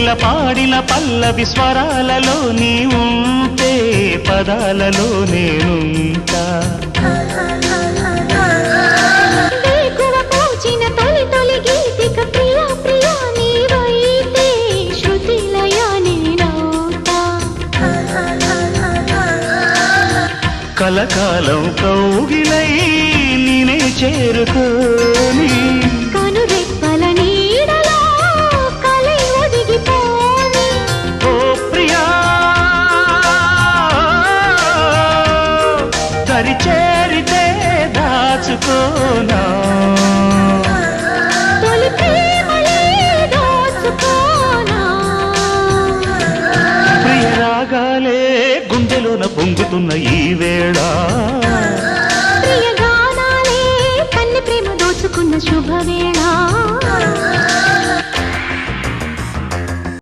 పాడిన పల్లవి స్వరాలలో నీ ఉంటే పదాలలో నేనుంటా కలకాలం కౌగిలై నేనే చేరుకోని కనురెప్పల నీడలో కలై ఒదిగిపోని ఓ ప్రియా దరి చేరితే దాచుకోనా తొలి ప్రేమలే దోచుకోనా ప్రియ రాగాలే గుండెలోన పొంగుతున్న ఈ వేళ ప్రియ గానాలే కన్నె ప్రేమ దోచుకున్న శుభవేళ